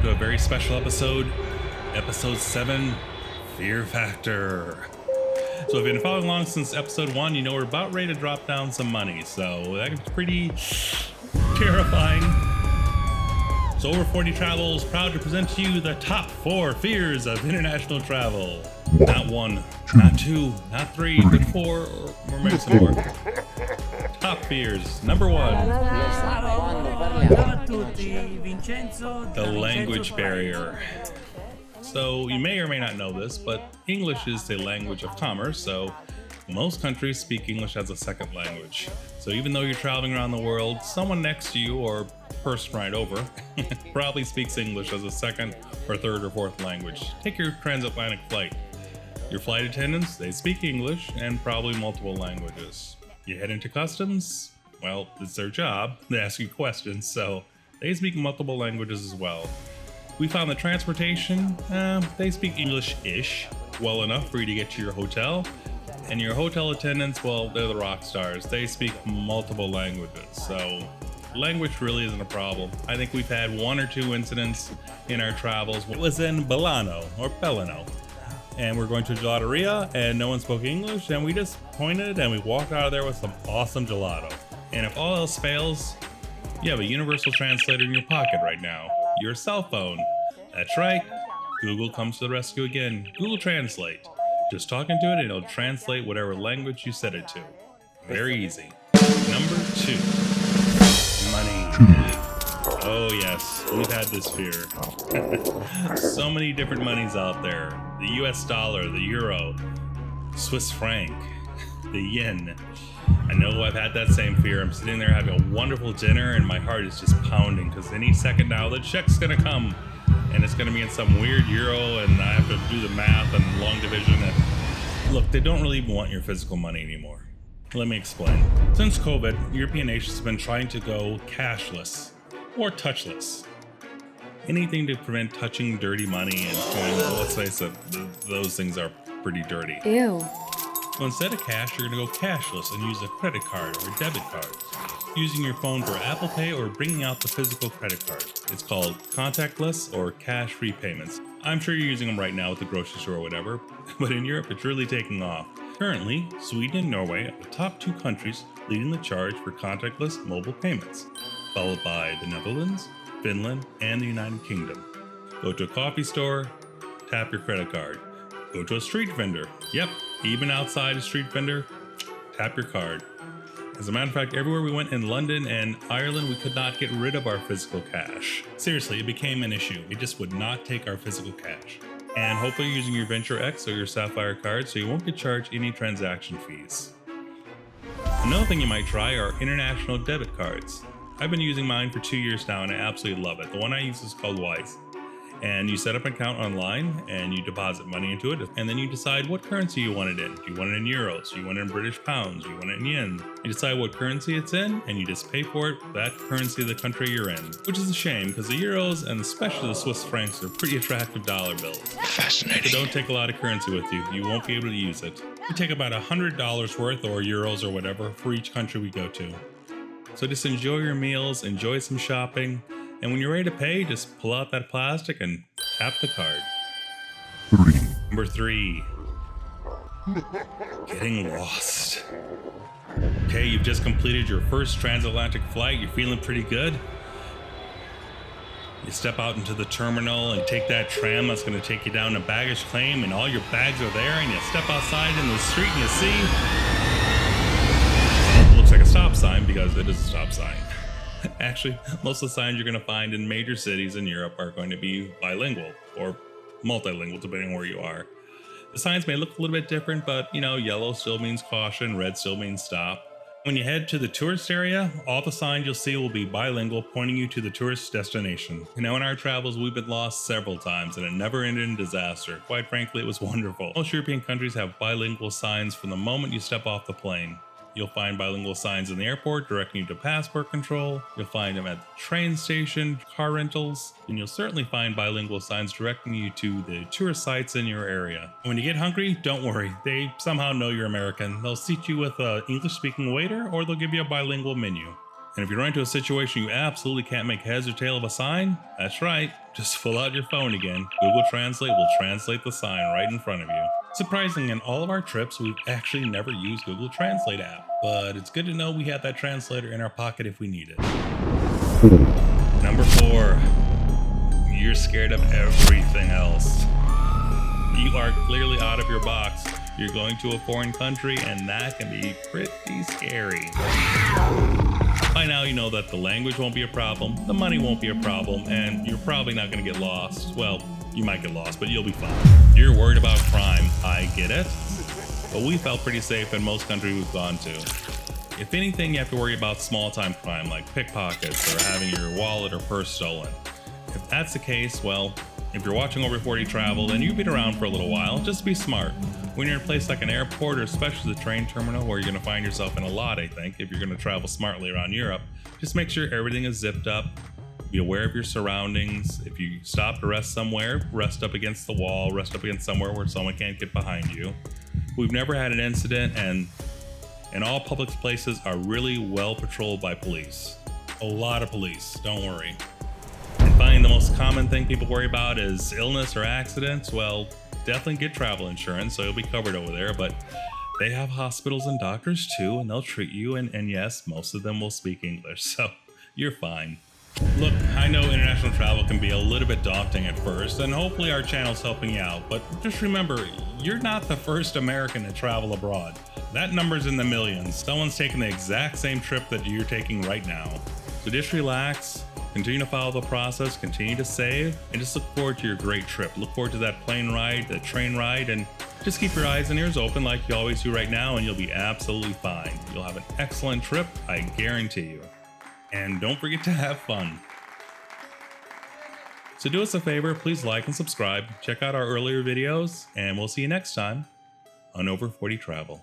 To a very special episode 7, Fear Factor. So if you've been following along since episode 1, you know we're about ready to drop down some money, so that's pretty terrifying. So Over 40 Travels proud to present to you the top 4 fears of international travel. Not 1, not 2, not 3, but 4, or maybe some more. Top fears. Number 1. The language barrier. So you may or may not know this, but English is the language of commerce, so most countries speak English as a second language. So even though you're traveling around the world, someone next to you or person right over probably speaks English as a second or third or fourth language. Take your transatlantic flight. Your flight attendants, they speak English and probably multiple languages. You head into customs, well, it's their job. They ask you questions, so they speak multiple languages as well. We found that transportation, they speak English-ish well enough for you to get to your hotel. And your hotel attendants, well, they're the rock stars. They speak multiple languages, so language really isn't a problem. I think we've had 1 or 2 incidents in our travels. It was in Bellano. And we're going to a gelateria and no one spoke English, and we just pointed and we walked out of there with some awesome gelato. And if all else fails, you have a universal translator in your pocket right now. Your cell phone. That's right. Google comes to the rescue again. Google Translate. Just talking to it and it'll translate whatever language you set it to. Very easy. Number 2. Money. Oh yes, we've had this fear. So many different monies out there. The US dollar, the euro, Swiss franc, the yen. I know I've had that same fear. I'm sitting there having a wonderful dinner and my heart is just pounding because any second now the check's gonna come and it's gonna be in some weird euro and I have to do the math and long division. And look, they don't really want your physical money anymore. Let me explain. Since COVID, European nations have been trying to go cashless or touchless. Anything to prevent touching dirty money and coins. Well, let's face it, those things are pretty dirty. Ew. So instead of cash, you're gonna go cashless and use a credit card or a debit card, using your phone for Apple Pay or bringing out the physical credit card. It's called contactless or cash-free payments. I'm sure you're using them right now at the grocery store or whatever, but in Europe, it's really taking off. Currently, Sweden and Norway are the top 2 countries leading the charge for contactless mobile payments, followed by the Netherlands, Finland, and the United Kingdom. Go to a coffee store, tap your credit card. Go to a street vendor. Yep, even outside a street vendor, tap your card. As a matter of fact, everywhere we went in London and Ireland, we could not get rid of our physical cash. Seriously, it became an issue. It just would not take our physical cash. And hopefully you're using your Venture X or your Sapphire card so you won't get charged any transaction fees. Another thing you might try are international debit cards. I've been using mine for 2 years now and I absolutely love it. The one I use is called Wise. And you set up an account online and you deposit money into it, and then you decide what currency you want it in. Do you want it in euros? Do you want it in British pounds? Do you want it in yen? You decide what currency it's in and you just pay for it, that currency of the country you're in. Which is a shame because the euros and especially the Swiss francs are pretty attractive dollar bills. Fascinating. So don't take a lot of currency with you. You won't be able to use it. We take about $100 worth or euros or whatever for each country we go to. So just enjoy your meals, enjoy some shopping, and when you're ready to pay, just pull out that plastic and tap the card. 3. Number 3. Getting lost. Okay, you've just completed your first transatlantic flight. You're feeling pretty good. You step out into the terminal and take that tram that's going to take you down to baggage claim, and all your bags are there, and you step outside in the street and you see... it looks like a stop sign. sign because it is a stop sign. Actually, most of the signs you're going to find in major cities in Europe are going to be bilingual or multilingual, depending on where you are. The signs may look a little bit different, but yellow still means caution, red still means stop. When you head to the tourist area, all the signs you'll see will be bilingual, pointing you to the tourist destination. In our travels, we've been lost several times, and it never ended in disaster. Quite frankly, it was wonderful. Most European countries have bilingual signs from the moment you step off the plane. You'll find bilingual signs in the airport directing you to passport control. You'll find them at the train station, car rentals, and you'll certainly find bilingual signs directing you to the tourist sites in your area. When you get hungry, don't worry. They somehow know you're American. They'll seat you with an English-speaking waiter, or they'll give you a bilingual menu. And if you run into a situation you absolutely can't make heads or tail of a sign, that's right, just pull out your phone again. Google Translate will translate the sign right in front of you. Surprising, in all of our trips, we've actually never used Google Translate app, but it's good to know we have that translator in our pocket if we need it. Number 4, you're scared of everything else. You are clearly out of your box. You're going to a foreign country, and that can be pretty scary. By now, you know that the language won't be a problem, the money won't be a problem, and you're probably not going to get lost. Well, you might get lost, but you'll be fine. You're worried about crime, I get it, but we felt pretty safe in most countries we've gone to. If anything, you have to worry about small-time crime like pickpockets or having your wallet or purse stolen. If that's the case, well, if you're watching Over 40 Travel and you've been around for a little while, just be smart. When you're in a place like an airport or especially the train terminal where you're going to find yourself in a lot, I think, if you're going to travel smartly around Europe, just make sure everything is zipped up. Be aware of your surroundings. If you stop to rest somewhere, rest up against the wall, rest up against somewhere where someone can't get behind you. We've never had an incident, and all public places are really well patrolled by police. A lot of police, don't worry. And finally, the most common thing people worry about is illness or accidents. Well, definitely get travel insurance, so you'll be covered over there, but they have hospitals and doctors too, and they'll treat you, and yes, most of them will speak English, so you're fine. Look, I know international travel can be a little bit daunting at first, and hopefully our channel's helping you out, but just remember, you're not the first American to travel abroad. That number's in the millions. Someone's taking the exact same trip that you're taking right now. So just relax, continue to follow the process, continue to save, and just look forward to your great trip. Look forward to that plane ride, that train ride, and just keep your eyes and ears open like you always do right now, and you'll be absolutely fine. You'll have an excellent trip, I guarantee you. And don't forget to have fun. So do us a favor, please like and subscribe, check out our earlier videos, and we'll see you next time on Over 40 Travel.